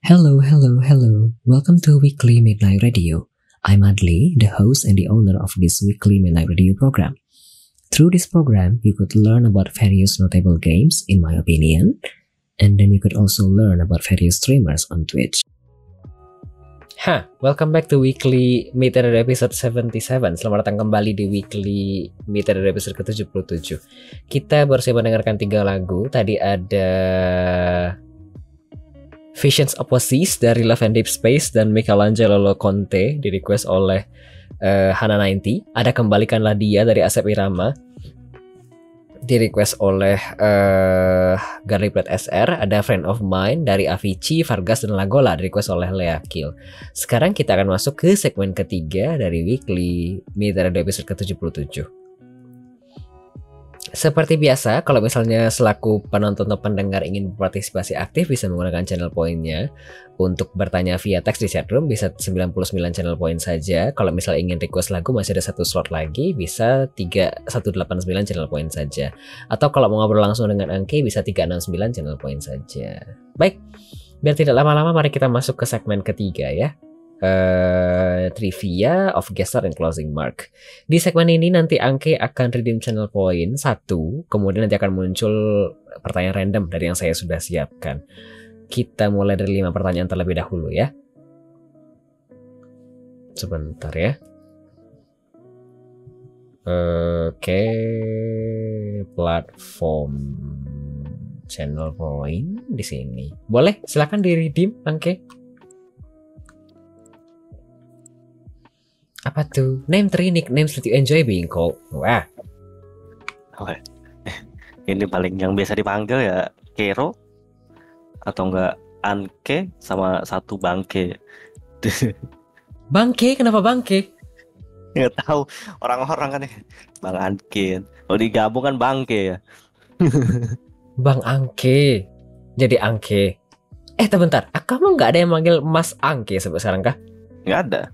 Hello, hello, hello. Welcome to Weekly Midnight Radio. I'm Adli, the host and the owner of this Weekly Midnight Radio program. Through this program, you could learn about various notable games, in my opinion, and then you could also learn about various streamers on Twitch. Welcome back to Weekly Midnight Radio episode 77. Selamat datang kembali di Weekly Midnight Radio episode ke-77. Kita baru saja mendengarkan 3 lagu. Tadi ada Visions of Oasis dari Love and Deep Space dan Michelangelo Conte di request oleh Hana90. Ada Kembalikanlah Dia dari Asep Irama di request oleh Garlic Bread SR. Ada Friend of Mine dari Avicii, Vargas dan Lagola di request oleh Lea Kill. Sekarang kita akan masuk ke segmen ketiga dari Weekly Midnight Radio episode ke-77. Seperti biasa, kalau misalnya selaku penonton atau pendengar ingin berpartisipasi aktif, bisa menggunakan channel poinnya. Untuk bertanya via teks di chatroom bisa 99 channel point saja. Kalau misalnya ingin request lagu masih ada 1 slot lagi, bisa 3189 channel point saja. Atau kalau mau ngobrol langsung dengan Angke bisa 369 channel point saja. Baik, biar tidak lama-lama mari kita masuk ke segmen ketiga ya. Trivia of guest star and closing mark. Di segmen ini nanti Angke akan redeem channel point 1, kemudian nanti akan muncul pertanyaan random dari yang saya sudah siapkan. Kita mulai dari 5 pertanyaan terlebih dahulu ya. Sebentar ya. Oke, platform channel point di sini. Boleh, silakan di redeem Angke. Apa tuh? Name 3 nicknames that you enjoy being called. Wah. Ini paling yang biasa dipanggil ya Kero atau enggak Anke sama satu Bangke. Bangke? Kenapa Bangke? Nggak tahu, orang-orang kan ya Bang Anke. Kalau digabung kan Bangke ya. Bang Angke. Jadi Angke. Bentar. Kamu nggak ada yang manggil Mas Angke sampai sekarang kah? Nggak ada.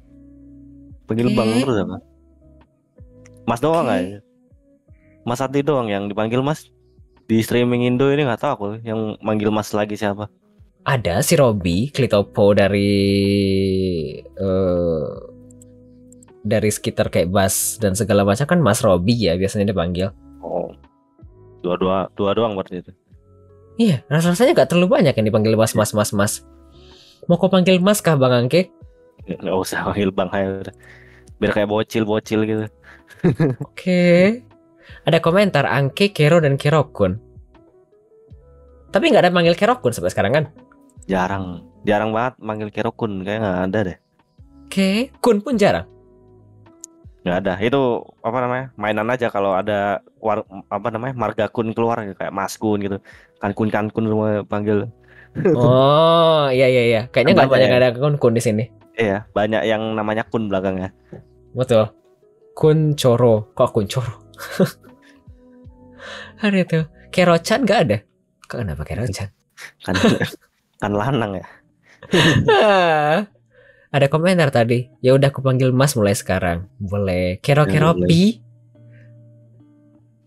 Panggil Bang terus apa? Mas doang aja. Mas Adi doang yang dipanggil Mas. Di streaming Indo ini nggak tahu aku yang manggil Mas lagi siapa. Ada si Robby Klitopo dari sekitar kayak Bas dan segala macam kan Mas Robby ya biasanya dipanggil. Oh. Dua doang berarti itu. Iya, rasanya nggak terlalu banyak yang dipanggil Mas. Mau kau panggil Mas kah Bang Angke? Nggak usah panggil Bang aja. Biar kayak bocil gitu. Oke. Ada komentar Angke, Kero dan Kerokun. Tapi nggak ada manggil Kerokun sampai sekarang kan? Jarang banget manggil Kerokun, kayak nggak ada deh. Oke, Kun pun jarang. Nggak ada. Itu apa namanya? Mainan aja kalau ada marga Kun keluar kayak Mas Kun gitu. Kan Kun semua panggil. Oh, iya. Kayaknya nggak banyak ya. ada Kun di sini. Iya, banyak yang namanya Kun belakangnya. Betul. Kun Choro. Kok Kun Choro? Ada tuh. Kerochan nggak ada. Kenapa Kerochan? Kan lanang ya. Ada komentar tadi. Ya udah aku panggil Mas mulai sekarang. Boleh. Keropi.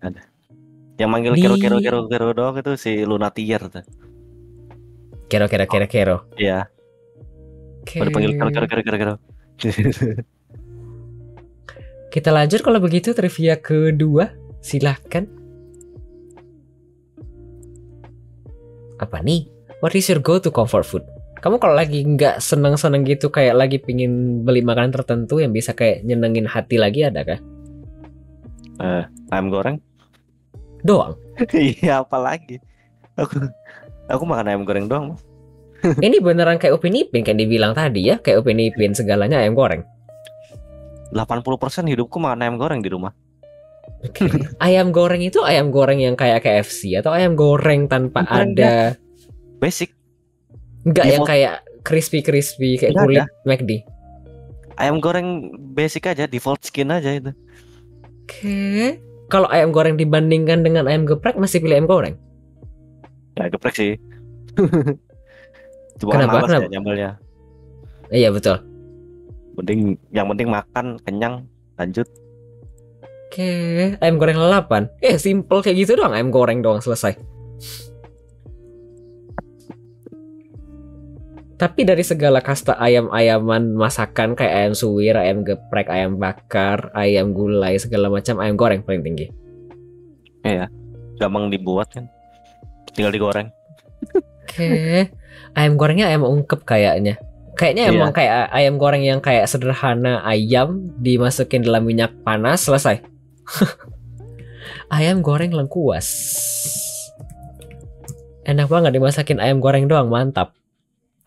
Ada. Yang manggil kero doang itu si Lunatier tuh. Kero. Iya. Baru panggil kero. Kita lanjut kalau begitu trivia kedua. Silahkan. Apa nih? What is your go-to comfort food? Kamu kalau lagi nggak seneng-seneng gitu kayak lagi pingin beli makanan tertentu yang bisa kayak nyenengin hati lagi ada kah? Ayam goreng. Doang? Iya apalagi. Aku makan ayam goreng doang. Ini beneran kayak Upin Ipin kayak dibilang tadi ya. Kayak Upin Ipin segalanya ayam goreng. 80% hidupku makan ayam goreng di rumah. Okay. Ayam goreng itu ayam goreng yang kayak KFC atau ayam goreng tanpa ada basic. Enggak yang kayak crispy kayak kulit McD. Ayam goreng basic aja, default skin aja itu. Oke. Kalau ayam goreng dibandingkan dengan ayam geprek masih pilih ayam goreng? Ya geprek sih. Kenapa? Ya nyambelnya. Iya betul. Yang penting makan kenyang lanjut. Oke, ayam goreng lalapan. Simple kayak gitu doang, ayam goreng doang selesai. Tapi dari segala kasta ayam-ayaman masakan kayak ayam suwir, ayam geprek, ayam bakar, ayam gulai, segala macam, ayam goreng paling tinggi. Iya, gampang dibuat kan, tinggal digoreng. Oke. Ayam gorengnya ayam ungkep kayaknya. Kayaknya Iya. emang kayak ayam goreng yang kayak sederhana, ayam dimasukin dalam minyak panas, selesai. Ayam goreng lengkuas. Enak banget dimasakin ayam goreng doang, mantap.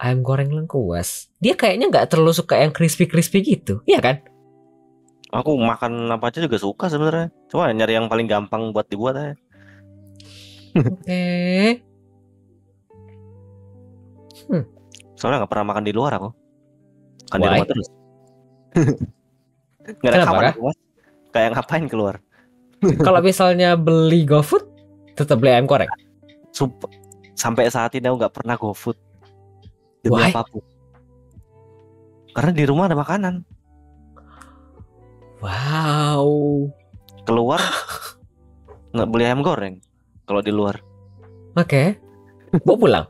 Ayam goreng lengkuas. Dia kayaknya nggak terlalu suka yang crispy-crispy gitu, iya kan? Aku makan apa aja juga suka sebenarnya. Cuma nyari yang paling gampang buat dibuat aja. Oke. Soalnya nggak pernah makan di luar aku. Kan di Why? rumah terus. Nggak ada Kenapa, kapan kah? aku, Mas. Kayak ngapain keluar? Kalau misalnya beli GoFood, tetap beli ayam goreng. Sampai saat ini aku nggak pernah GoFood demi Why? apapun. Karena di rumah ada makanan. Wow. Keluar nggak beli ayam goreng. Kalau di luar, Oke. Bawa pulang.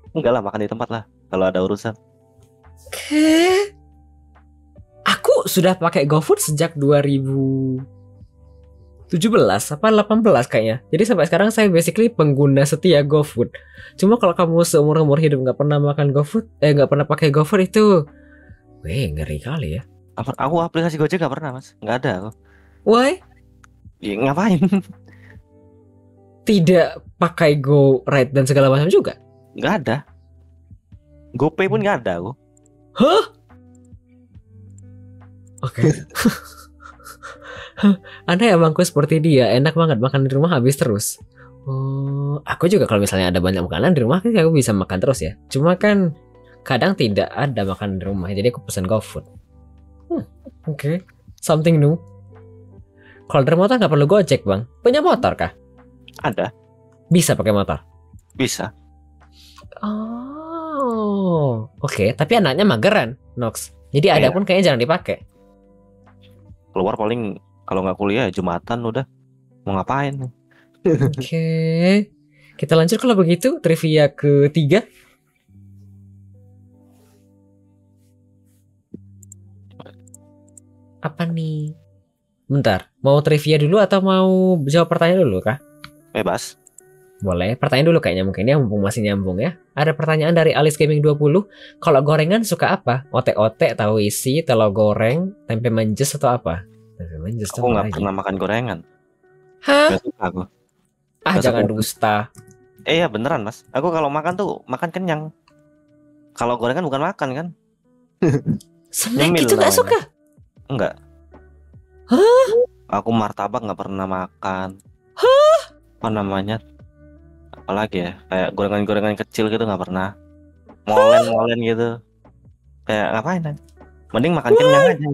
enggak lah, makan di tempat lah. Kalau ada urusan. Oke. Aku sudah pakai GoFood sejak 2017 apa 18 kayaknya. Jadi sampai sekarang saya basically pengguna setia GoFood. Cuma kalau kamu seumur-umur hidup nggak pernah makan GoFood, nggak pernah pakai GoFood itu, ngeri kali ya. Aku aplikasi Gojek nggak pernah, Mas. Nggak ada aku. Why? Ya, ngapain? Tidak pakai Go Ride dan segala macam juga? Nggak ada. GoPay pun nggak ada aku. Hah? Oke. Anda emangku seperti dia, enak banget makan di rumah habis terus. Oh, aku juga kalau misalnya ada banyak makanan di rumah, kan aku bisa makan terus ya. Cuma kan kadang tidak ada makanan di rumah, jadi aku pesan GoFood. Oke. Something new. Kalau dari motor nggak perlu Gojek, Bang. Punya motor kah? Ada. Bisa pakai motor. Bisa. Oh, oke. Tapi anaknya mageran, Nox. Jadi ada Iya. pun kayaknya jangan dipakai. Keluar paling kalau nggak kuliah ya Jumatan udah. Mau ngapain? Oke. Kita lanjut kalau begitu trivia ketiga. Apa nih? Bentar, mau trivia dulu atau mau jawab pertanyaan dulu kah? Bebas. Boleh, pertanyaan dulu kayaknya mungkin ya, mumpung masih nyambung ya. Ada pertanyaan dari Alice Gaming 20. Kalau gorengan suka apa? Otek-otek, tahu isi, telur goreng, tempe menjes atau apa? Tempe menjes tuh Aku apa nggak lagi? pernah makan gorengan. Hah? Nggak suka aku. Ah, nggak jangan suka. dusta. Ya beneran, Mas. Aku kalau makan tuh makan kenyang. Kalau gorengan bukan makan kan? Snack Nyemil gitu gak namanya. suka? Enggak. Hah? Aku martabak nggak pernah makan. Apa namanya? Apalagi ya? Kayak gorengan-gorengan kecil gitu nggak pernah. Molen-molen gitu. Kayak ngapain kan? Mending makan kenyang aja.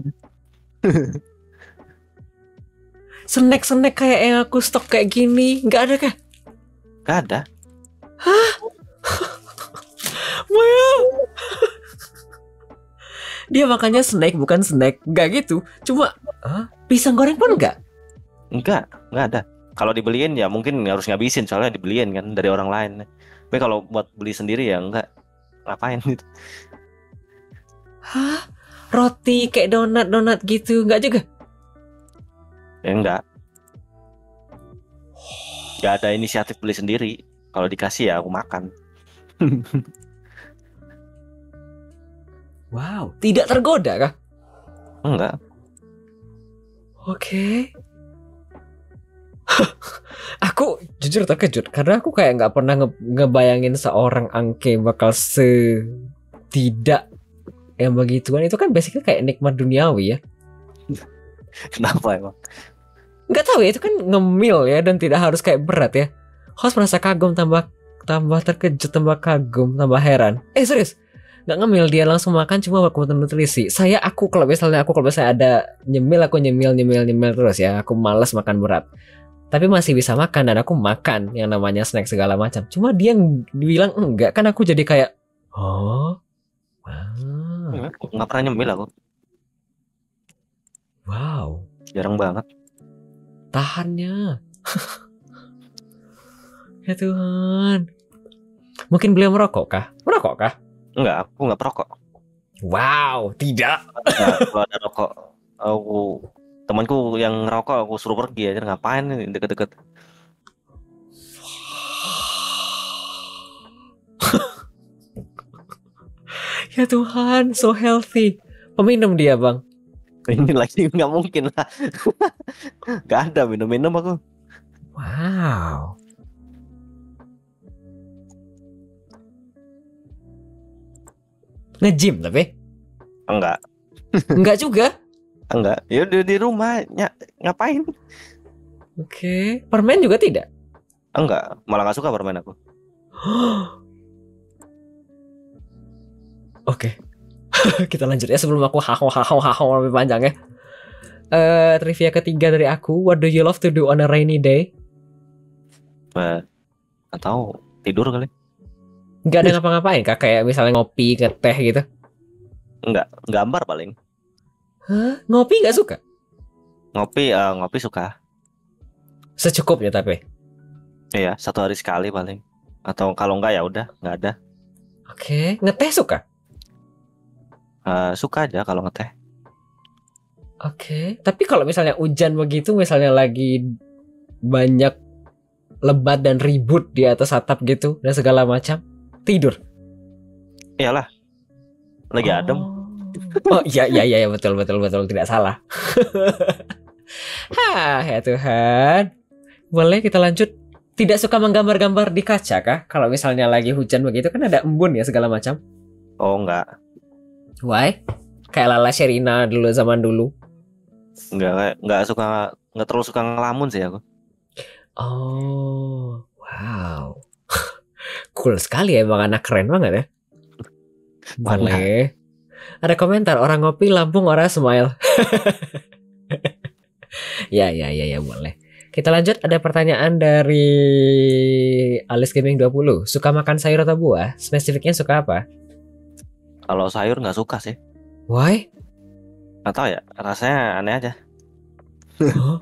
Snack-snack kayak yang aku stok kayak gini, nggak ada kah? Gak ada. Maya. Dia makannya snack bukan snack, nggak gitu. Cuma pisang goreng pun nggak. Enggak ada. Kalau dibeliin ya mungkin harus ngabisin soalnya dibeliin kan dari orang lain. Tapi kalau buat beli sendiri ya enggak. Ngapain gitu? Hah? Roti kayak donat gitu, nggak juga? Ya enggak. Gak ada inisiatif beli sendiri. Kalau dikasih ya aku makan. Wow, tidak tergoda kah? Enggak. Oke. Aku jujur terkejut karena aku kayak nggak pernah ngebayangin seorang Angke bakal tidak yang begituan. Itu kan basically kayak nikmat duniawi ya. Kenapa emang? Nggak tahu ya, itu kan ngemil ya dan tidak harus kayak berat ya. Host merasa kagum, tambah terkejut, tambah kagum, tambah heran. Serius, nggak ngemil, dia langsung makan cuma kebutuhan nutrisi. Kalau misalnya ada nyemil, aku nyemil terus ya. Aku malas makan berat. Tapi masih bisa makan dan aku makan yang namanya snack segala macam. Cuma dia bilang enggak, kan aku jadi kayak, oh, wow, Nggak pernah nyemil aku. wow, Jarang banget. tahannya. Ya Tuhan. Mungkin beliau merokok kah? Enggak, aku nggak perokok. Wow, tidak. Nah, kalau ada rokok, aku temanku yang ngerokok aku suruh pergi aja. Ngapain nih deket-deket? Ya Tuhan, so healthy. Peminum dia, Bang. Ini lagi nggak mungkin lah. Nggak ada minum-minum aku. Wow. Nge-gym tapi? Enggak, Enggak juga. enggak. Ya udah di rumah ngapain? Oke. Permen juga tidak? Enggak, malah nggak suka permen aku. Oke. Kita lanjut ya sebelum aku haho lebih panjang ya. Trivia ketiga dari aku. What do you love to do on a rainy day? Atau tidur kali? Nggak ada ngapa-ngapain kak? Kayak misalnya ngopi, ngeteh gitu. Enggak, gambar paling. Hah? Ngopi nggak suka? Ngopi suka. Secukupnya tapi. Iya, 1 hari sekali paling. Atau kalau enggak ya udah, nggak ada. Oke. Ngeteh suka? Suka aja kalau ngeteh. Oke. Tapi kalau misalnya hujan begitu, misalnya lagi banyak lebat dan ribut di atas atap gitu dan segala macam, tidur. Iyalah, lagi adem. Oh iya betul tidak salah. Ya Tuhan. Boleh kita lanjut. Tidak suka menggambar-gambar di kaca kah? Kalau misalnya lagi hujan begitu kan ada embun ya segala macam. Oh enggak, Why? Kayak Lala Sherina dulu zaman dulu. nggak terlalu suka ngelamun sih aku. Oh, wow. Cool sekali ya, emang anak keren banget ya. Boleh. Ada komentar orang ngopi Lampung orang smile. Ya boleh. Kita lanjut, ada pertanyaan dari Alice Gaming 20. Suka makan sayur atau buah? Spesifiknya suka apa? Kalau sayur nggak suka sih. Why? Nggak tahu ya, rasanya aneh aja. Huh?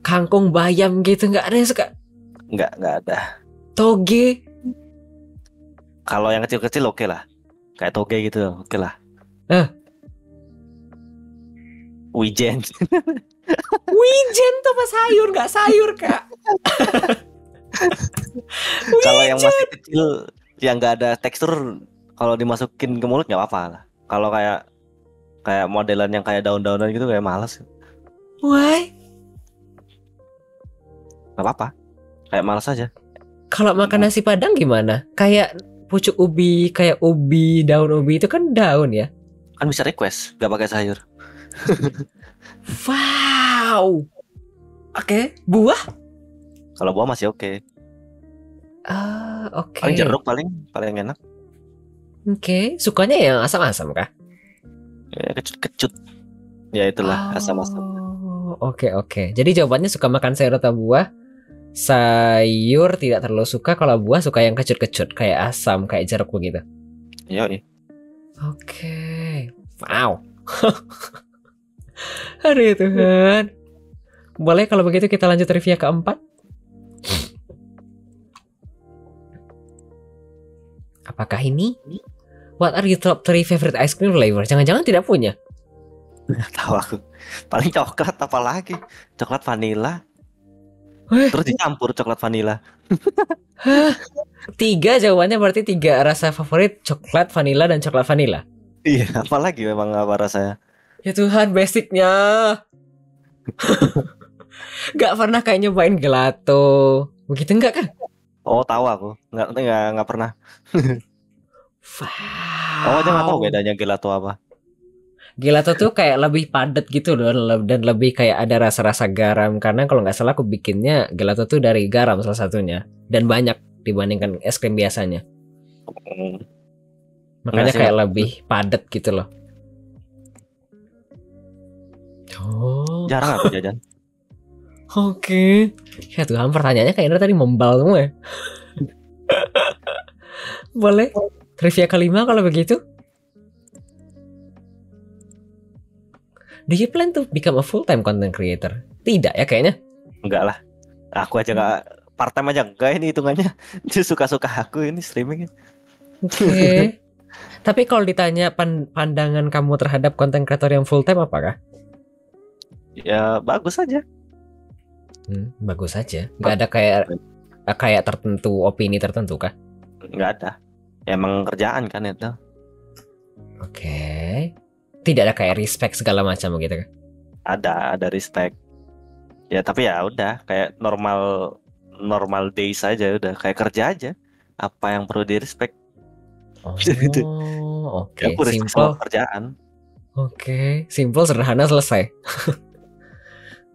Kangkung bayam gitu nggak ada yang suka? Nggak ada. Toge? Kalau yang kecil-kecil oke lah. Kayak toge gitu oke lah. Wijen. Wijen tuh apa sayur? Nggak sayur kak. Kalau yang masih kecil yang nggak ada tekstur, kalau dimasukin ke mulut nggak apa-apa lah. Kalau kayak modelan yang kayak daun-daunan gitu kayak males. Why? Nggak apa-apa. Kayak males aja. Kalau makan nasi padang gimana? Kayak pucuk ubi, kayak ubi, daun ubi itu kan daun ya. Kan bisa request nggak pakai sayur. Wow. Oke. Buah? Kalau buah masih oke. Oke. Paling jeruk paling enak. Oke. Sukanya yang asam-asam kah? Ya, kecut-kecut. Ya itulah asam-asam. Oke. Jadi jawabannya suka makan sayur atau buah? Sayur tidak terlalu suka, kalau buah suka yang kecut-kecut, kayak asam, kayak jeruk begitu. Iya. Oke. Wow. Aduh Tuhan. Boleh kalau begitu kita lanjut trivia keempat. Apakah ini? What are your top 3 favorite ice cream flavor? Jangan-jangan tidak punya? Nggak tahu aku. Paling coklat apa lagi? Coklat vanilla. Terus dicampur coklat vanilla. Hah? 3 jawabannya berarti 3 rasa favorit, coklat, vanilla, dan coklat vanilla. Iya, apalagi memang apa rasanya? Ya Tuhan, basicnya. Gak pernah kayak nyobain gelato. Begitu enggak kan? Oh, tahu aku. Nggak pernah. Wow. Oh, aja nggak tahu bedanya gelato apa. Gelato tuh kayak lebih padat gitu loh, dan lebih kayak ada rasa-rasa garam. Karena kalau nggak salah aku bikinnya gelato tuh dari garam salah satunya, dan banyak dibandingkan es krim biasanya. Makanya kayak lebih padat gitu loh. Oh. Jarang aku jajan. Oke. Ya Tuhan, pertanyaannya kayaknya tadi membal semua ya. Boleh trivia kelima kalau begitu. Do you plan to become a full-time content creator? Tidak ya kayaknya. Enggak lah. Aku aja nggak part-time aja enggak ini hitungannya. Suka-suka aku ini streaming. Oke. Tapi kalau ditanya pandangan kamu terhadap konten kreator yang full time apakah? Ya bagus aja. Bagus saja. Nggak ada kayak tertentu, opini tertentu kah? Nggak ada. Ya, emang kerjaan kan itu. Oke. Tidak ada kayak respect segala macam begitu kah? Ada respect. Ya tapi ya udah kayak normal days aja, udah kayak kerja aja. Apa yang perlu di respect? Oh, Gitu. oke. Ya, aku respect Simple. sama kerjaan. Oke, simple, sederhana, selesai.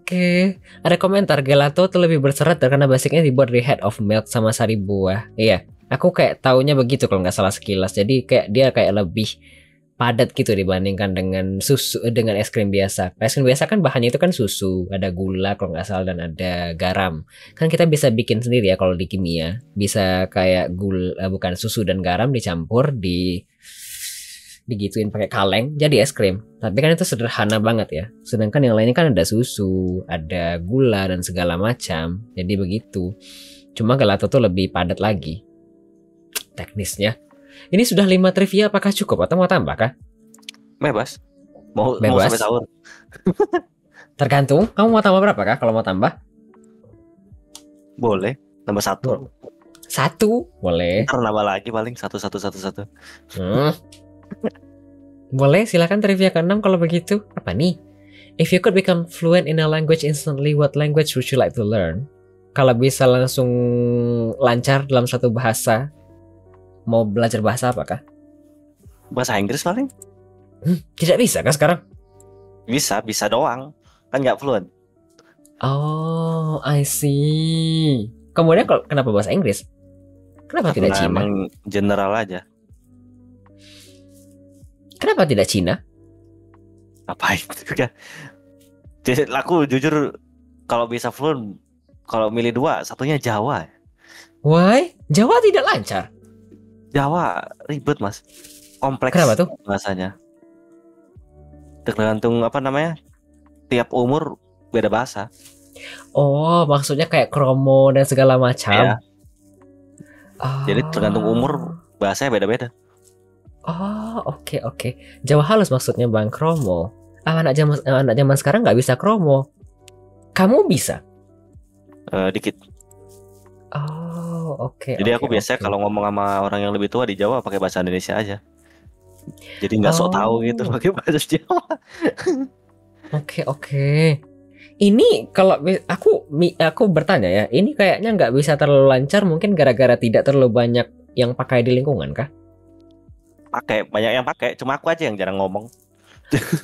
Oke, ada komentar gelato tuh lebih berserat karena basicnya dibuat dari head of milk sama sari buah. Iya, aku kayak taunya begitu kalau nggak salah sekilas. Jadi kayak dia kayak lebih padat gitu dibandingkan dengan susu, dengan es krim biasa. Es krim biasa kan bahannya itu kan susu, ada gula kalau nggak salah dan ada garam. Kan kita bisa bikin sendiri ya kalau di kimia, bisa kayak bukan susu dan garam dicampur digituin pakai kaleng jadi es krim. Tapi kan itu sederhana banget ya. Sedangkan yang lainnya kan ada susu, ada gula dan segala macam. Jadi begitu. Cuma gelato tuh lebih padat lagi teknisnya. Ini sudah 5 trivia, apakah cukup atau mau tambah kah? Bebas. Mau Bebas. sampai sahur. Tergantung. Kamu mau tambah berapa kah kalau mau tambah? Boleh. Tambah 1. 1 boleh. Ntar nambah lagi paling 1. Boleh, silakan trivia ke-6 kalau begitu. Apa nih? If you could become fluent in a language instantly, what language would you like to learn? Kalau bisa langsung lancar dalam satu bahasa, mau belajar bahasa apakah? Bahasa Inggris paling? Tidak bisa kan sekarang? Bisa doang. Kan nggak fluent. Oh, I see. Kemudian kenapa bahasa Inggris? Kenapa tidak Cina? Emang general aja. Kenapa tidak Cina? Apa itu kan? Jadi aku jujur kalau bisa fluent, kalau milih 2, satunya Jawa. Why? Jawa tidak lancar. Jawa ribet mas, kompleks. Kenapa tuh? Bahasanya tergantung apa namanya, tiap umur beda bahasa. Oh, maksudnya kayak kromo dan segala macam. Ya. Jadi tergantung umur bahasanya beda-beda. Oh, oke. Jawa halus maksudnya Bang, kromo. Anak zaman sekarang nggak bisa kromo. Kamu bisa? Dikit. Oh, oke. Jadi aku biasanya kalau ngomong sama orang yang lebih tua di Jawa pakai bahasa Indonesia aja. Jadi nggak sok tahu gitu pakai bahasa Jawa. Oke. Ini kalau aku bertanya ya, ini kayaknya nggak bisa terlalu lancar mungkin gara-gara tidak terlalu banyak yang pakai di lingkungan kah? Banyak yang pakai, cuma aku aja yang jarang ngomong.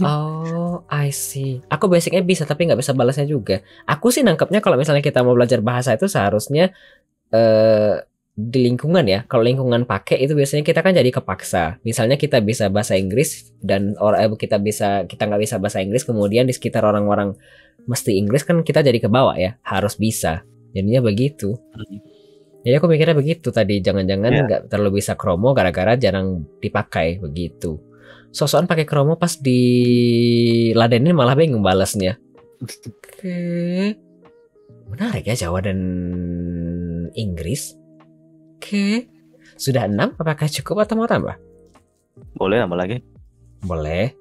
Oh, I see. Aku basicnya bisa tapi nggak bisa balasnya juga. Aku sih nangkepnya kalau misalnya kita mau belajar bahasa itu seharusnya di lingkungan ya. Kalau lingkungan pakai itu biasanya kita kan jadi kepaksa. Misalnya kita bisa bahasa Inggris dan kita nggak bisa bahasa Inggris, kemudian di sekitar orang-orang mesti Inggris kan kita jadi kebawa ya, harus bisa. Jadinya begitu. Jadi aku mikirnya begitu tadi, jangan-jangan nggak terlalu bisa kromo gara-gara jarang dipakai begitu. Sosokan pakai kromo pas diladenin malah bingung balasnya. Oke. Menarik ya Jawa dan Inggris. Oke. Sudah 6, apakah cukup atau mau tambah? Boleh nambah lagi? Boleh.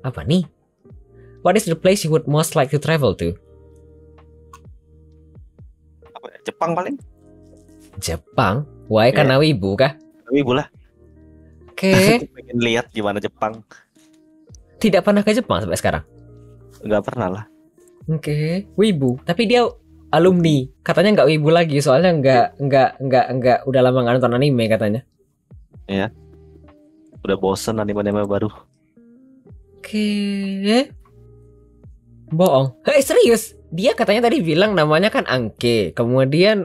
Apa nih? What is the place you would most like to travel to? Jepang paling. Jepang? Why? Karena wibu kah? Wibu lah. Oke. Pengen lihat gimana Jepang. Tidak pernah ke Jepang sampai sekarang? Nggak pernah lah. Oke. Wibu. Tapi dia alumni. Katanya nggak wibu lagi. Soalnya nggak udah lama nggak nonton anime katanya. Iya. Udah bosen anime-anime baru. Oke. Bohong. Serius? Dia katanya tadi bilang namanya kan Angke. Kemudian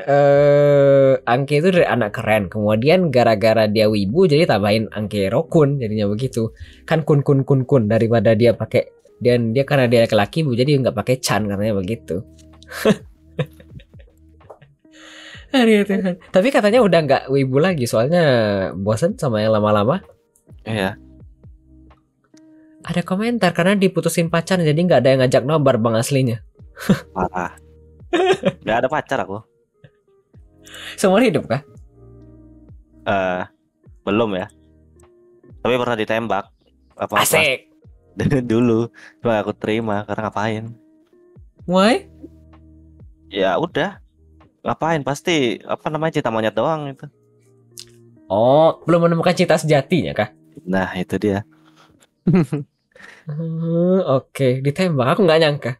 Angke itu dari anak keren. Kemudian gara-gara dia wibu jadi tambahin Angke Rokun, jadinya begitu. Kan kun daripada dia pakai, dan dia karena dia laki-laki bu jadi nggak pakai Chan katanya begitu. Aduh Tuhan. Tapi katanya udah nggak wibu lagi soalnya bosan sama yang lama-lama. Iya. Ada komentar karena diputusin pacar jadi nggak ada yang ngajak nobar bang aslinya. Parah. Nggak ada pacar aku. Seumur hidup kah? Belum ya. Tapi pernah ditembak apa Asik. dulu. Cuma aku terima karena ngapain? Why? Ya udah. Ngapain? Pasti apa namanya cinta monyet doang itu. Oh, belum menemukan cinta sejatinya kah? Nah, itu dia. Oke, ditembak. Aku nggak nyangka.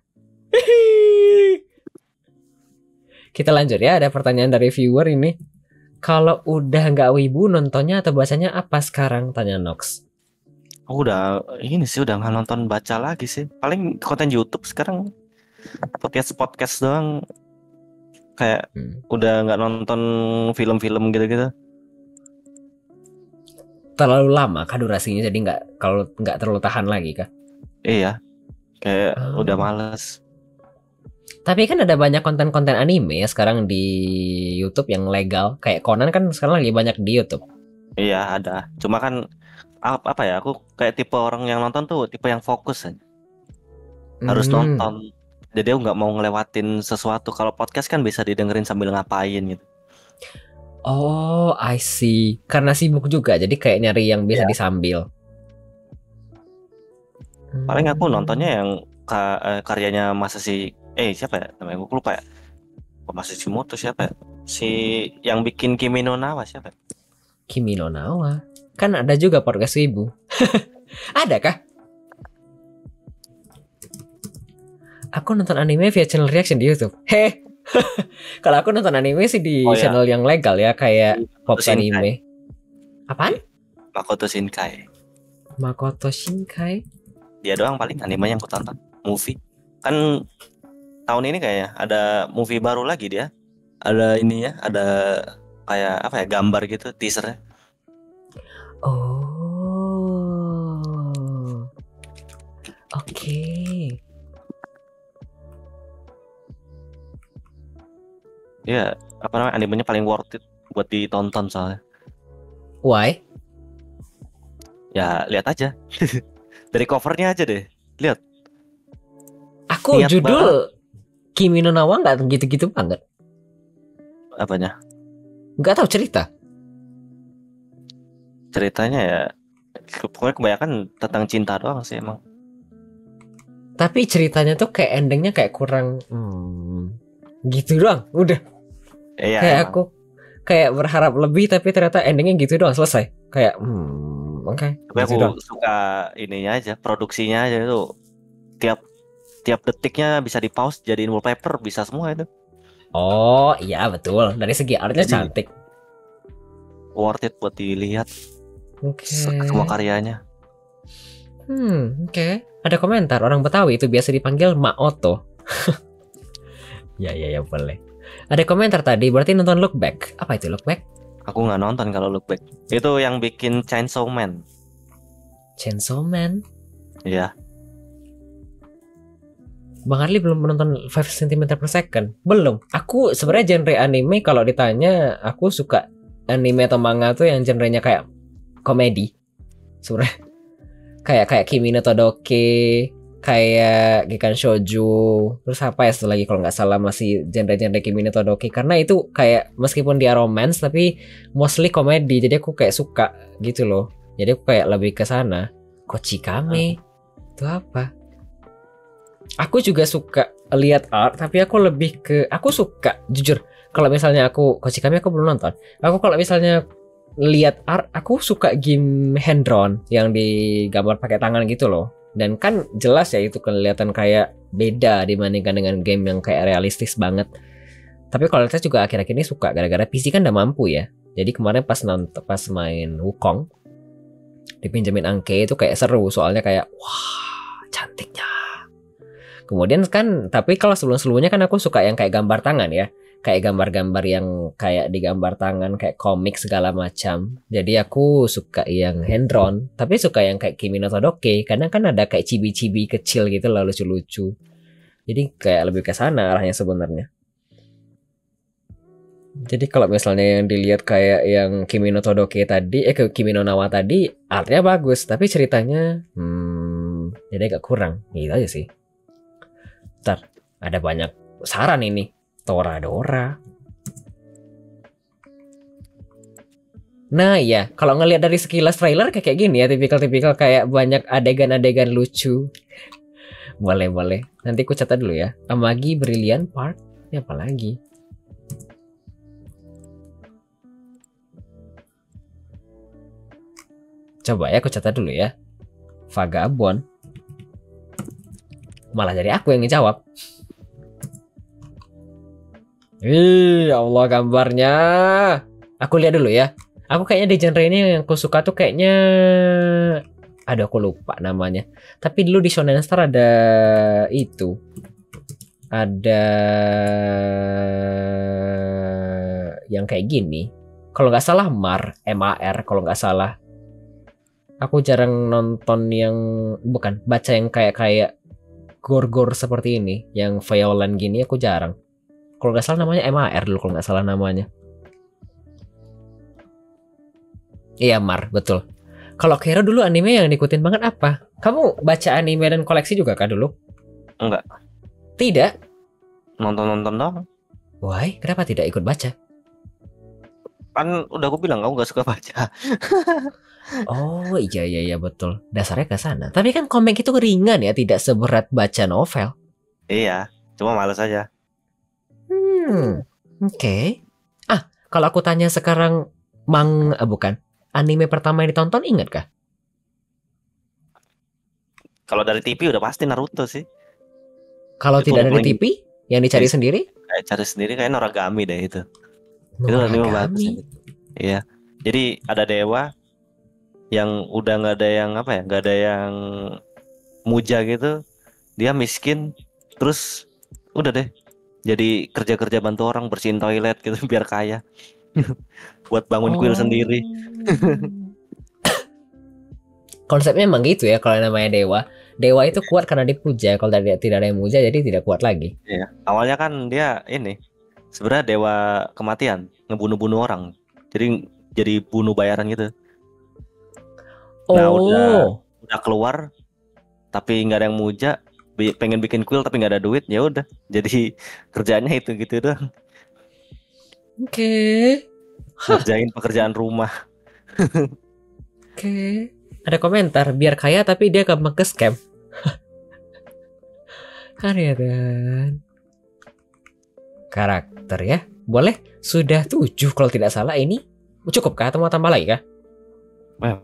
Kita lanjut ya. Ada pertanyaan dari viewer ini. Kalau udah nggak wibu, nontonnya atau bacanya apa sekarang? Tanya Nox. Udah ini sih udah nggak nonton baca lagi sih. Paling konten YouTube sekarang podcast doang. Kayak udah nggak nonton film-film gitu-gitu. Terlalu lama kah durasinya, jadi nggak terlalu tahan lagi kah? Iya, kayak udah males. Tapi kan ada banyak konten-konten anime ya sekarang di YouTube yang legal. Kayak Conan kan sekarang lagi banyak di YouTube. Iya ada. Cuma kan apa ya? Aku kayak tipe orang yang nonton tuh tipe yang fokus aja. Harus nonton. Jadi aku nggak mau ngelewatin sesuatu. Kalau podcast kan bisa didengerin sambil ngapain gitu. Oh, I see. Karena sibuk juga, jadi kayak nyari yang bisa disambil. Paling aku nontonnya yang karyanya Masashi siapa ya namanya? Aku lupa ya. Masashi Kishimoto siapa ya? Si yang bikin Kimi no Na wa siapa ya? Kimi no Na wa. Kan ada juga podcast ibu. Ada kah? Aku nonton anime via channel reaction di YouTube. Heh. Kalau aku nonton anime sih di channel yang legal ya, kayak Pops Anime. Apaan? Makoto Shinkai. Makoto Shinkai. Dia doang paling animenya yang aku tonton. Movie. Kan tahun ini kayaknya ada movie baru lagi dia. Ada ininya, ada kayak apa ya, gambar gitu, teasernya. Oh. Oke. Ya, apa namanya, animenya paling worth it buat ditonton soalnya. Why? Ya, lihat aja. Dari covernya aja deh. Lihat. Aku niat judul banget. Kimi no Na wa nggak gitu-gitu banget. Apanya? Nggak tahu cerita. Ceritanya ya, pokoknya kebanyakan tentang cinta doang sih emang. Tapi ceritanya tuh kayak endingnya kayak kurang gitu doang. Udah. Iya, kayak emang. Aku kayak berharap lebih tapi ternyata endingnya gitu doang, selesai. Kayak oke. Tapi gitu aku doang. suka ininya aja, produksinya aja itu. Tiap detiknya bisa di pause jadiin wallpaper, bisa semua itu. Oh iya betul, dari segi artnya cantik. Worth it buat dilihat. Oke. Semua karyanya. Oke. Ada komentar, orang Betawi itu biasa dipanggil Mak Oto. Ya boleh. Ada komentar tadi, berarti nonton Look Back. Apa itu Look Back? Aku nggak nonton kalau Look Back. Itu yang bikin Chainsaw Man. Chainsaw Man? Iya. Bang Arli belum menonton 5 cm per second. Belum. Aku sebenarnya genre anime kalau ditanya, aku suka anime atau manga tuh yang genrenya kayak komedi. Sebenarnya kayak Kimi no Todoke, kayak Gikan Shoujo, terus apa ya setelah lagi kalau nggak salah masih genre-genre Kimi no Todoke, karena itu kayak meskipun dia romance tapi mostly komedi, jadi aku kayak suka gitu loh. Jadi aku kayak lebih ke sana. Kochikame itu apa? Aku juga suka lihat art, tapi aku lebih ke, aku suka jujur kalau misalnya Kochikame aku belum nonton. Aku kalau misalnya lihat art, aku suka game hand drawn yang digambar pakai tangan gitu loh. Dan kan jelas ya itu kelihatan kayak beda dibandingkan dengan game yang kayak realistis banget. Tapi kalau saya juga akhir-akhir ini suka gara-gara PC kan udah mampu ya. Jadi kemarin pas main Wukong dipinjemin Angke itu kayak seru, soalnya kayak wah cantiknya. Kemudian kan, tapi kalau sebelum-sebelumnya kan aku suka yang kayak gambar tangan ya. Kayak gambar-gambar yang kayak digambar tangan, kayak komik segala macam. Jadi aku suka yang hand drawn, tapi suka yang kayak Kimi no Todoke. Kadang kan ada kayak chibi-chibi kecil gitu lah, lucu-lucu. Jadi kayak lebih ke sana arahnya sebenarnya. Jadi kalau misalnya yang dilihat kayak yang Kimi no Todoke tadi, Kimi no Na wa tadi, artnya bagus, tapi ceritanya jadi agak kurang. Gitu aja sih. Ntar, ada banyak saran ini. Toradora. Nah iya, kalau ngelihat dari sekilas trailer kayak gini ya, tipikal-tipikal kayak banyak adegan-adegan lucu. Boleh. Nanti ku catat dulu ya. Amagi Brilliant Park. Ini apa lagi? Coba ya aku catat dulu ya. Vagabond. Malah jadi aku yang ngejawab. Ya Allah gambarnya. Aku lihat dulu ya. Aku kayaknya di genre ini yang aku suka tuh kayaknya, aduh aku lupa namanya. Tapi dulu di Shonen Star ada itu. Ada yang kayak gini. Kalau nggak salah MAR kalau nggak salah. Aku jarang nonton yang bukan baca yang kayak gore seperti ini, yang violent gini aku jarang. Kalau nggak salah namanya MAR dulu kalau nggak salah namanya. Iya Mar, betul. Kalau Kero dulu anime yang ngikutin banget apa? Kamu baca anime dan koleksi juga kah dulu? Enggak. Tidak? Nonton doang. Why? Kenapa tidak ikut baca? Kan udah aku bilang kamu gak suka baca. Oh iya betul. Dasarnya ke sana. Tapi kan komik itu ringan ya, tidak seberat baca novel. Iya, cuma males aja. Oke. Kalau aku tanya sekarang bukan. Anime pertama yang ditonton ingat kah? Kalau dari TV udah pasti Naruto sih. Kalau Itu tidak dari paling- TV, yang dicari sendiri? Kayak cari sendiri kayak Noragami deh itu. Itu anime bagus. Iya. Jadi ada dewa yang udah nggak ada yang apa ya, nggak ada yang muja gitu. Dia miskin, terus udah deh. Jadi kerja bantu orang bersihin toilet gitu biar kaya. Buat bangun kuil sendiri. Konsepnya emang gitu ya kalau namanya dewa. Dewa itu kuat karena dipuja. Kalau tidak ada yang muja jadi tidak kuat lagi. Iya. Awalnya kan dia ini sebenarnya dewa kematian, ngebunuh-bunuh orang. Jadi bunuh bayaran gitu. Nah, udah keluar tapi nggak ada yang muja, pengen bikin kuil tapi nggak ada duit, ya udah. Jadi kerjaannya itu gitu doang. Oke. Ngerjain pekerjaan rumah. Oke. Ada komentar, biar kaya tapi dia gampang ke scam. Kan ya kan. Karakter ya. Boleh. Sudah 7 kalau tidak salah ini. Cukup kah atau mau tambah lagi kah?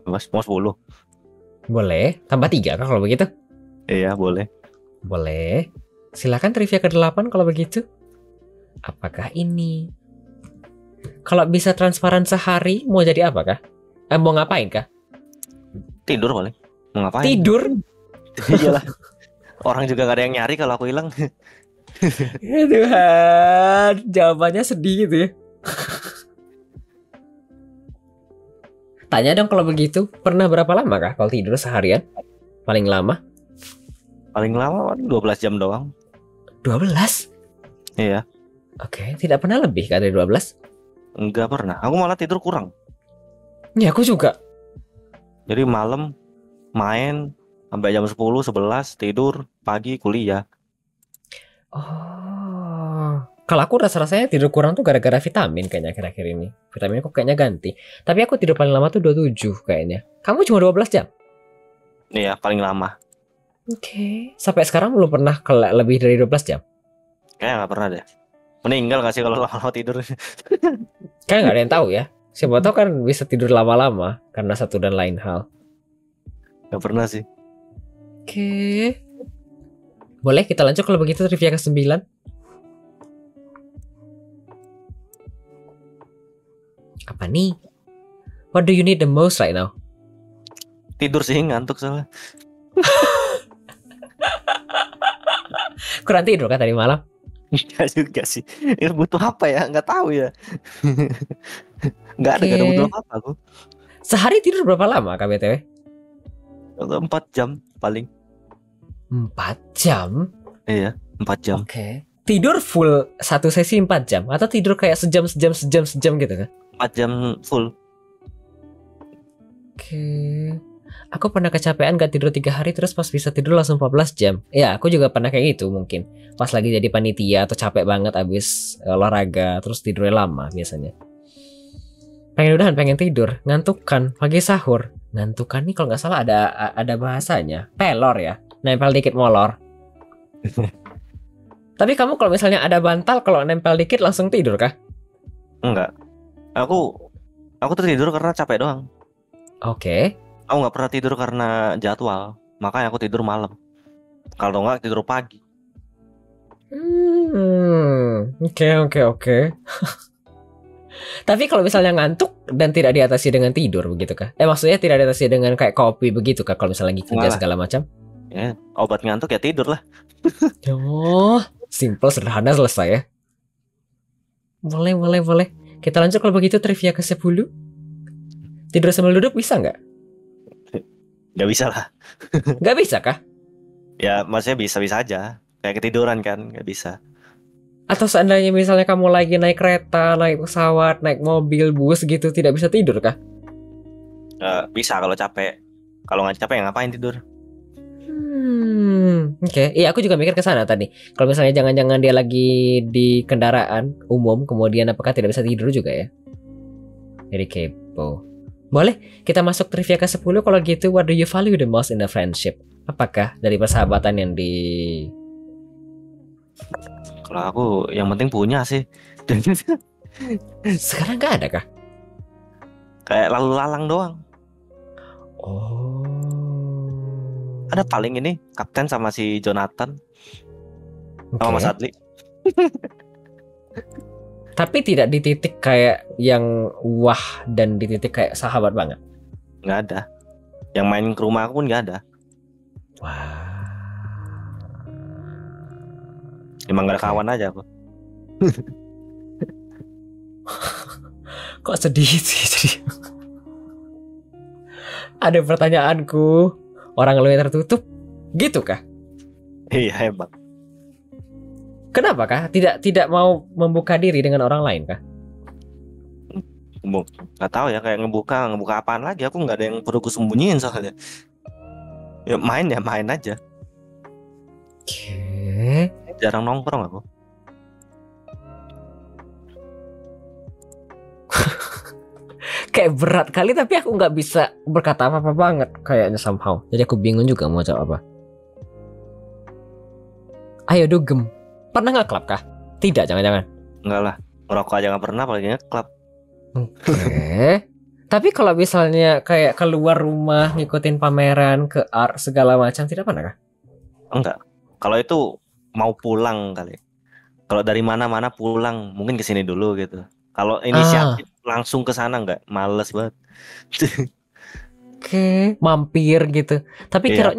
Mas mau 10. Boleh. Tambah 3 kah kalau begitu? Iya, boleh. Boleh. Silakan trivia ke-8 kalau begitu. Apakah ini? Kalau bisa transparan sehari mau jadi apa kah? Mau ngapain kah? Tidur paling. Mau ngapain? Tidur? Iyalah. Orang juga gak ada yang nyari kalau aku hilang. Ya Tuhan, jawabannya sedih gitu ya. Tanya dong kalau begitu, pernah berapa lama kah kalau tidur seharian? Paling lama? Paling lama 12 jam doang. 12? Iya. Oke, tidak pernah lebih kah dari 12? Enggak pernah. Aku malah tidur kurang. Ya aku juga. Jadi malam main sampai jam 10, 11 tidur, pagi kuliah. Oh, kalau aku rasa-rasanya tidur kurang tuh gara-gara vitamin kayaknya akhir-akhir ini. Vitamin aku kayaknya ganti. Tapi aku tidur paling lama tuh 27 kayaknya. Kamu cuma 12 jam? Iya, paling lama. Oke. Sampai sekarang belum pernah lebih dari 12 jam? Kayaknya nggak pernah deh. Meninggal gak sih kalau lama-lama tidur? Kayak nggak ada yang tahu ya. Siapa tahu kan bisa tidur lama-lama karena satu dan lain hal. Gak pernah sih. Oke. Boleh kita lanjut kalau begitu trivia ke-9. Apa nih? What do you need the most right now? Tidur sih, ngantuk soalnya. Kurang tidur kan tadi malam? Enggak juga sih. Ini butuh apa ya? Nggak tahu ya. Nggak ada butuh apa aku. Sehari tidur berapa lama Kak BTW? 4 jam paling. 4 jam? Iya, 4 jam. Oke. Tidur full satu sesi 4 jam? Atau tidur kayak sejam gitu kan? 4 jam full. Oke. Aku pernah kecapean gak tidur 3 hari terus pas bisa tidur langsung 14 jam. Ya aku juga pernah kayak gitu mungkin. Pas lagi jadi panitia atau capek banget abis olahraga terus tidurnya lama biasanya. pengen udahan, pengen tidur, ngantukan, pagi sahur. Ngantukan nih kalau nggak salah ada bahasanya, pelor ya, nempel dikit molor. Tapi kamu kalau misalnya ada bantal, kalau nempel dikit langsung tidur kah? Enggak. Aku tuh tidur karena capek doang. Oke. Aku nggak pernah tidur karena jadwal. Makanya aku tidur malam. Kalau nggak tidur pagi. Oke. Tapi kalau misalnya ngantuk dan tidak diatasi dengan tidur begitu kah? Maksudnya tidak diatasi dengan kayak kopi begitu kah kalau misalnya lagi kerja Enggak lah. segala macam? Ya, obat ngantuk ya tidur lah. Oh, simple, sederhana, selesai ya. Boleh. Kita lanjut kalau begitu trivia ke-10. Tidur sambil duduk bisa nggak? Nggak bisa lah. Nggak bisa kah? Ya maksudnya bisa-bisa aja. Kayak ketiduran kan, nggak bisa. Atau seandainya misalnya kamu lagi naik kereta, naik pesawat, naik mobil, bus gitu, tidak bisa tidur kah? Bisa kalau capek. Kalau nggak capek ya ngapain tidur? Oke. Iya, aku juga mikir ke sana tadi. Kalau misalnya jangan-jangan dia lagi di kendaraan umum, kemudian apakah tidak bisa tidur juga ya? Jadi kepo. Boleh, kita masuk trivia ke-10 kalau gitu. What do you value the most in a friendship? Apakah dari persahabatan yang di... Kalau aku yang penting punya sih. Sekarang nggak ada kah? Kayak lalu lalang doang. Oh. Ada paling ini kapten sama si Jonathan sama Mas Adli. Tapi tidak di titik kayak yang wah dan di titik kayak sahabat banget. Nggak ada. Yang main ke rumah aku pun nggak ada. Wah. Emang gak ada kawan aja aku. Kok sedih sih jadi. Ada pertanyaanku. Orang lu yang tertutup, gitu kah? Iya emang. Kenapa kah? Tidak mau membuka diri dengan orang lain kah? Nggak tahu ya, kayak ngebuka apaan lagi? Aku nggak ada yang perlu kusembunyiin soalnya. Ya main aja. Oke. Jarang nongkrong aku. Kayak berat kali tapi aku nggak bisa berkata apa-apa banget kayaknya somehow. Jadi aku bingung juga mau jawab apa. Ayo dugem. Pernah nggak klub kah? Tidak, jangan-jangan. Enggak lah. Ngerokok aja nggak pernah, apalagi nge-club. Oke. Tapi kalau misalnya kayak keluar rumah ngikutin pameran ke art segala macam tidak pernah kah? Enggak. Kalau itu mau pulang kali. Kalau dari mana-mana pulang, mungkin ke sini dulu gitu. Kalau inisiatif langsung ke sana enggak, males banget. Oke, mampir gitu. Tapi Iya.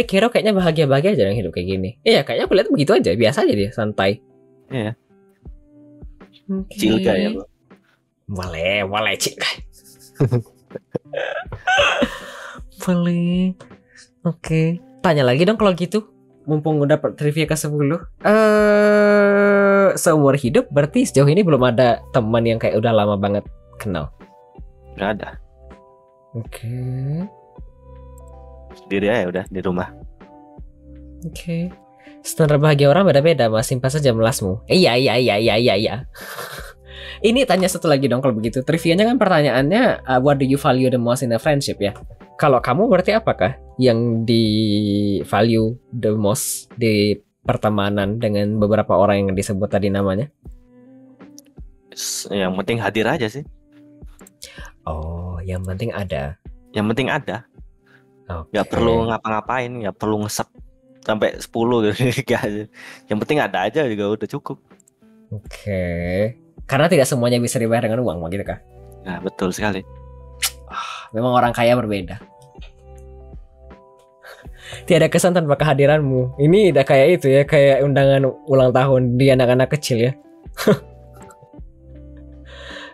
Kero kayaknya bahagia-bahagia aja yang hidup kayak gini. Iya, kayaknya aku lihat begitu aja, biasa aja dia, santai. Iya. Okay. Chill guy ya, bro. Boleh, chill guy. Boleh. Oke. Tanya lagi dong kalau gitu. Mumpung udah trivia ke-10. Seumur hidup berarti sejauh ini belum ada teman yang kayak udah lama banget kenal. Nggak ada. Oke. Sendiri aja udah di rumah. Oke. Standar bahagia orang beda-beda, Mas. Simpan saja melasmu. Iya. Ini tanya satu lagi dong kalau begitu. Trivianya kan pertanyaannya what do you value the most in a friendship ya? Kalau kamu berarti apakah yang di value the most di pertemanan dengan beberapa orang yang disebut tadi namanya? Yang penting hadir aja sih. Oh, yang penting ada. Yang penting ada. Okay. Gak perlu ngapa-ngapain, gak perlu ngesep sampai 10 gitu. Yang penting ada aja juga udah cukup. Oke. Karena tidak semuanya bisa dibayar dengan uang, gitu kah? Nah, betul sekali. Memang orang kaya berbeda. Tiada kesan tanpa kehadiranmu. Ini udah kayak itu ya, kayak undangan ulang tahun di anak-anak kecil ya.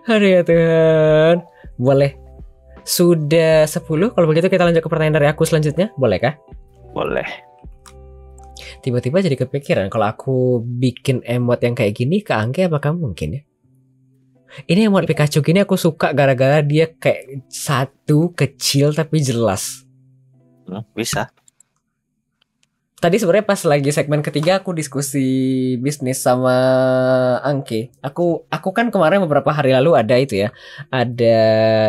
Aduh ya Tuhan. Boleh. Sudah 10. Kalau begitu kita lanjut ke pertanyaan dari aku selanjutnya. Boleh kah? Boleh. Tiba-tiba jadi kepikiran kalau aku bikin emot yang kayak gini ke Angke apakah mungkin ya? Ini emot Pikachu gini aku suka gara-gara dia kayak satu kecil tapi jelas. Bisa. Tadi sebenarnya pas lagi segmen ketiga aku diskusi bisnis sama Angke. Aku kan kemarin beberapa hari lalu ada itu ya, ada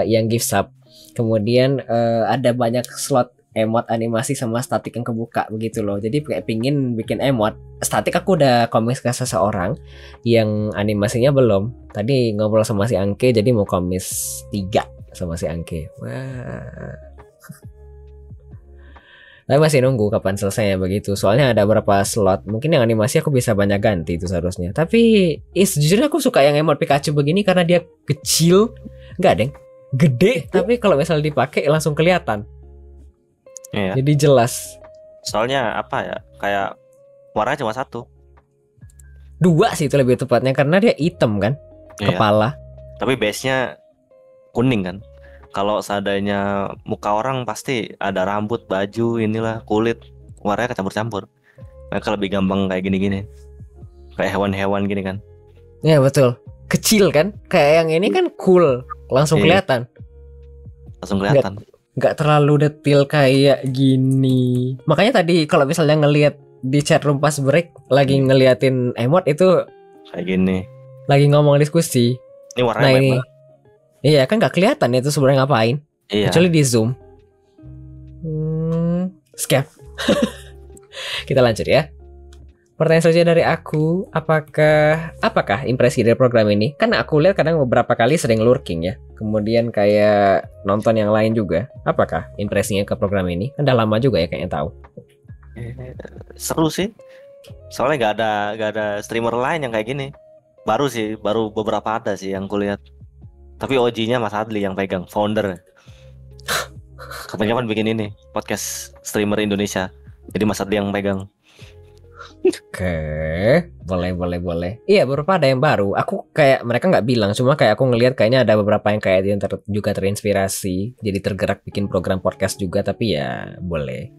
yang gift sub. Kemudian ada banyak slot emot animasi sama statik yang kebuka begitu loh. Jadi kayak pingin bikin emot. Statik aku udah komis ke seseorang, yang animasinya belum. Tadi ngobrol sama si Angke, jadi mau komis 3 sama si Angke. Wah. Tapi masih nunggu kapan selesainya begitu. Soalnya ada beberapa slot. Mungkin yang animasi aku bisa banyak ganti itu seharusnya. Tapi sejujurnya aku suka yang emot Pikachu begini karena dia kecil. Enggak, Deng. Gede, tapi kalau misalnya dipakai langsung kelihatan. Iya. Jadi jelas. Soalnya apa ya? Kayak warnanya cuma 1. 2 sih itu lebih tepatnya karena dia hitam kan. Iya. Kepala. Tapi base-nya kuning kan. Kalau seadanya muka orang pasti ada rambut, baju, inilah kulit, warnanya kecampur-campur. Mereka lebih gampang kayak gini-gini. Kayak hewan-hewan gini kan. Iya betul. Kecil kan. Kayak yang ini kan cool. Langsung Iya. kelihatan. Langsung kelihatan. Nggak terlalu detail kayak gini. Makanya tadi kalau misalnya ngelihat di chat room pas break lagi ngeliatin emot itu Kayak gini. lagi ngomong diskusi. Ini warnanya Nah banyak ini, banget. iya kan nggak kelihatan itu sebenarnya ngapain. Iya. Kecuali di zoom. Skip. Kita lanjut ya. Pertanyaan selanjutnya dari aku, apakah impresi dari program ini? Kan aku lihat kadang beberapa kali sering lurking ya. Kemudian kayak nonton yang lain juga. Apakah impresinya ke program ini? Kan udah lama juga ya kayaknya tahu. Seru sih. Soalnya nggak ada streamer lain yang kayak gini. Baru beberapa ada sih yang kulihat. Tapi OG-nya Mas Adli yang pegang, founder. Kapan-kapan bikin ini podcast streamer Indonesia. Jadi Mas Adli yang pegang. Oke, boleh. Iya, beberapa ada yang baru. Aku kayak mereka nggak bilang, cuma kayak aku ngelihat kayaknya ada beberapa yang kayak dia juga terinspirasi, jadi tergerak bikin program podcast juga. Tapi ya boleh.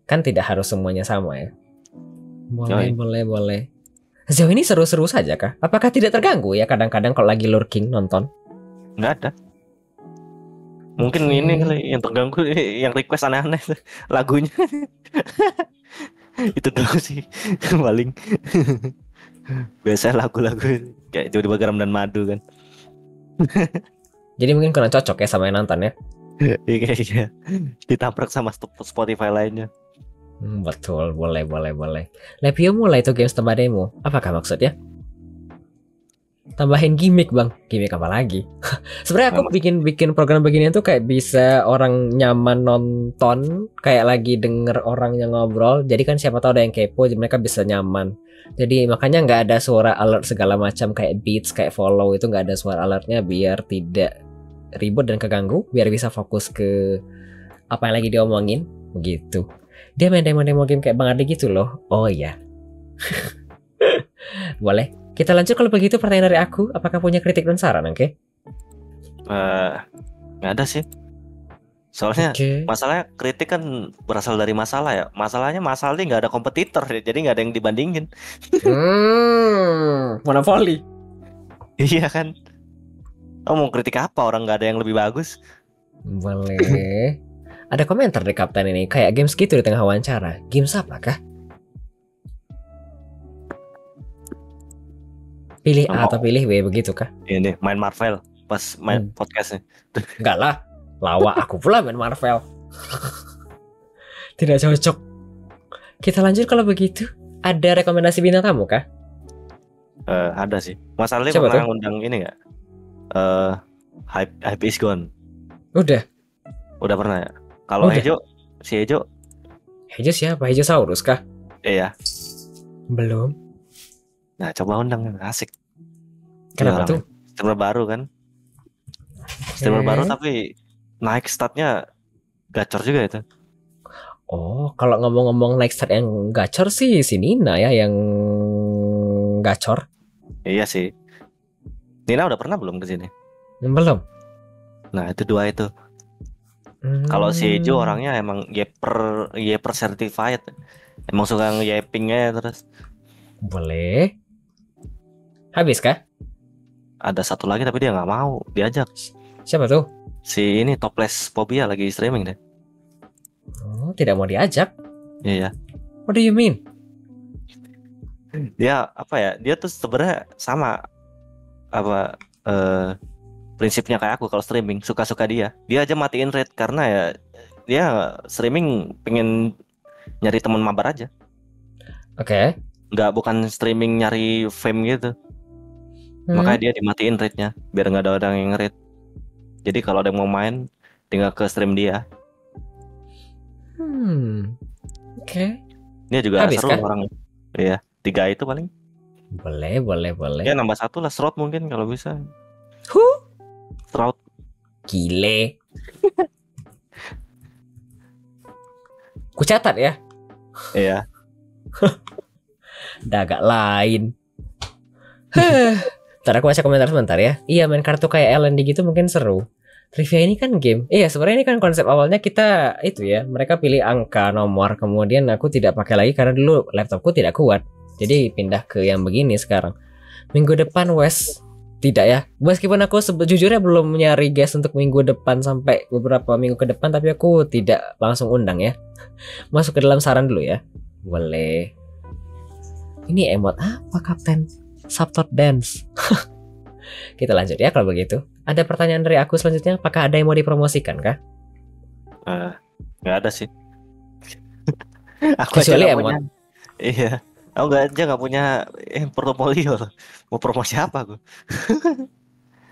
Kan tidak harus semuanya sama ya. Boleh. Sejauh ini seru-seru saja kah? Apakah tidak terganggu ya kadang-kadang kalau lagi lurking nonton? Nggak ada. Mungkin ini kali yang terganggu yang request aneh-aneh lagunya. Itu dulu sih paling. Biasanya lagu-lagu kayak tiba-tiba garam dan madu kan. Jadi mungkin kurang cocok ya sama yang nonton ya. Iya. Ditabrak sama Spotify lainnya. Betul, boleh. Lepio mulai tuh games tambah demo. Apakah maksudnya? Tambahin gimmick bang. Gimmick apa lagi? Sebenarnya aku bikin program begini tuh kayak bisa orang nyaman nonton, kayak lagi denger orang yang ngobrol. Jadi kan siapa tahu ada yang kepo, jadi mereka bisa nyaman. Jadi makanya nggak ada suara alert segala macam kayak beats, kayak follow itu nggak ada suara alertnya biar tidak ribut dan keganggu, biar bisa fokus ke apa yang lagi diomongin, begitu. Dia main demo-demo game kayak Bang Ardi gitu loh. Oh iya. Boleh. Kita lanjut kalau begitu pertanyaan dari aku. Apakah punya kritik dan saran, Oke? Nggak ada sih. Soalnya masalahnya kritik kan berasal dari masalah ya. Masalahnya Mas Aldi nggak ada kompetitor ya, jadi nggak ada yang dibandingin. Monopoli. Iya kan. Oh, mau kritik apa? Orang nggak ada yang lebih bagus. Boleh. Ada komentar dari Kapten ini, kayak games gitu di tengah wawancara. Games apa kah? Pilih A atau pilih B begitu kah? Ini main Marvel pas main podcastnya. Enggak lah, lawak aku pula main Marvel. Tidak cocok. Kita lanjut kalau begitu. Ada rekomendasi bintang tamu kah? Ada sih. Mas Ali Siapa pernah tuh? ngundang ini nggak? Hype is gone. Udah pernah ya. Kalau Udah. Hejo, si Hejo, Hejo siapa? Hejo Saurus kah? iya. Belum. Nah, coba undang, asik. Kenapa Iya, tuh? Streamer baru kan? Streamer baru tapi naik statnya gacor juga itu. Oh, kalau ngomong-ngomong naik start yang gacor sih si Nina ya yang gacor. Iya sih. Nina udah pernah belum ke sini? Belum. Nah, itu 2 itu. Kalau si Hejo orangnya emang Yeper certified. Emang suka nge-yapingnya terus. Boleh. Habis kah? Ada satu lagi tapi dia nggak mau diajak. Siapa tuh? Si ini Topless Phobia lagi streaming deh. Oh, tidak mau diajak. Iya. What do you mean? Dia apa ya? Dia tuh sebenarnya sama apa prinsipnya kayak aku kalau streaming, suka-suka dia. Dia aja matiin raid karena ya dia streaming pengen nyari teman mabar aja. Oke. Nggak, bukan streaming nyari fame gitu. Makanya dia dimatiin raidnya biar nggak ada orang yang raid. Jadi kalau ada yang mau main tinggal ke stream dia. Oke. Dia juga Habis seru kah? orang. Iya, 3 itu paling. Boleh. Ya nambah 1 lah, Shroud mungkin kalau bisa. Shroud. Gile. Ku catat ya. Iya. Udah agak lain. Ntar aku baca komentar sebentar ya. Iya, main kartu kayak LND gitu mungkin seru. Trivia ini kan game. Iya, sebenarnya ini kan konsep awalnya kita itu ya. Mereka pilih angka, nomor. Kemudian aku tidak pakai lagi karena dulu laptopku tidak kuat. Jadi pindah ke yang begini sekarang. Minggu depan Wes. Tidak ya. Meskipun aku jujurnya belum nyari guest untuk minggu depan sampai beberapa minggu ke depan. Tapi aku tidak langsung undang ya. Masuk ke dalam saran dulu ya. Boleh. Ini emot apa Kapten? Subtot dance. Kita lanjut ya kalau begitu. Ada pertanyaan dari aku selanjutnya. Apakah ada yang mau dipromosikan kah? Nggak ada sih. Aku Kecuali aja nggak emot. punya. Iya. Aku nggak punya portofolio. Mau promosi apa aku?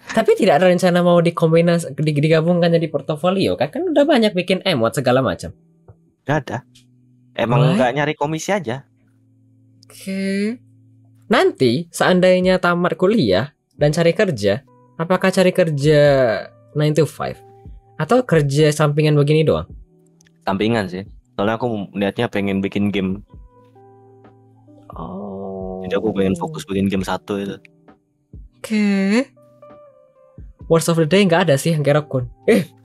Tapi tidak ada rencana mau digabungkan jadi portofolio kan? Kan udah banyak bikin emot segala macam. Nggak ada. Emang Why? nggak nyari komisi aja. Oke. Nanti seandainya tamat kuliah dan cari kerja, apakah cari kerja 9 to 5 atau kerja sampingan begini doang? Sampingan sih. Soalnya aku niatnya pengen bikin game. Oh. Jadi aku pengen fokus bikin game 1 itu. Oke. Words of the day nggak ada sih yang kayak Rakun.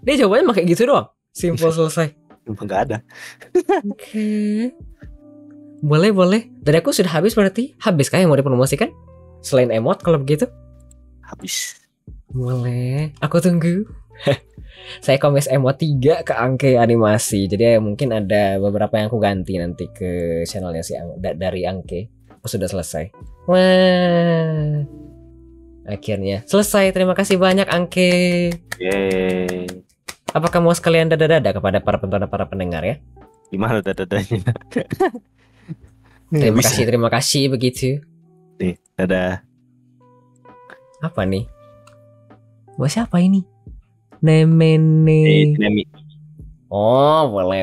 Dia jawabannya pakai gitu doang. Simple selesai. Emang nggak ada. Oke. Boleh. Dari aku sudah habis berarti. Habis kah yang mau dipromosikan? Selain emot kalau begitu? Habis. Boleh. Aku tunggu. Saya komis emot 3 ke Angke animasi. Jadi mungkin ada beberapa yang aku ganti nanti ke channelnya si dari Angke. Oh, sudah selesai. Wah. Akhirnya selesai. Terima kasih banyak Angke. Yeay. Apakah mau sekalian dada-dada kepada para penonton dan para pendengar ya? Gimana dadanya? Terima kasih begitu. Nih, dadah. Apa nih? Buat siapa ini? Nemene. Nemi. Oh, boleh.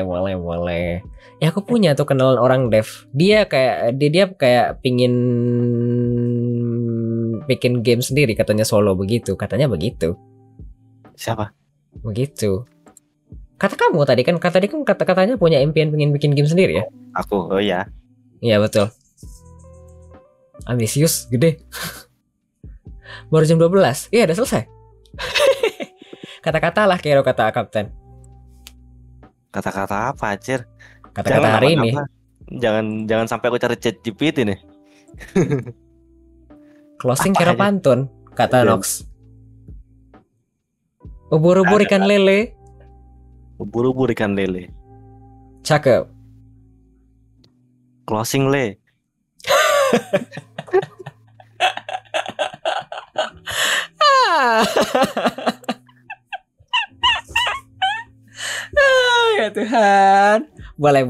Ya aku punya tuh kenalan orang dev. Dia kayak pingin bikin game sendiri katanya solo begitu. Katanya begitu. Siapa? Begitu. Kata kamu tadi kan katanya punya impian pengen bikin game sendiri ya? Aku. Oh iya. Iya betul. Ambisius gede. Baru jam 12. Iya udah selesai. Kata-kata lah kira kata Kapten. Kata-kata apa, Cir? Kata-kata hari ini. Jangan sampai aku cari chat GPT nih. Closing Apa kira aja? pantun. Kata Iya. Nox. Ubur-ubur ikan lele. Ubur-ubur ikan lele. Cakep. Closing le. Ya Tuhan. Boleh.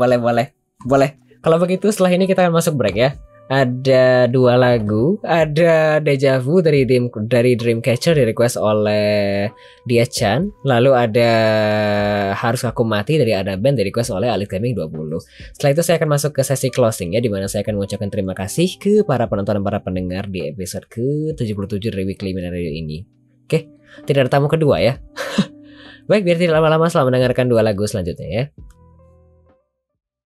Kalau begitu setelah ini kita akan masuk break ya. Ada 2 lagu, ada Deja Vu dari Dreamcatcher di request oleh Dia Chan, lalu ada Harus Aku Mati dari Ada Band di request oleh Alit Gaming 20. Setelah itu saya akan masuk ke sesi closing ya, di mana saya akan mengucapkan terima kasih ke para penonton dan para pendengar di episode ke-77 dari Weekly Midnight Radio ini. Oke, tidak ada tamu kedua ya. Baik, biar tidak lama-lama selamat mendengarkan 2 lagu selanjutnya ya.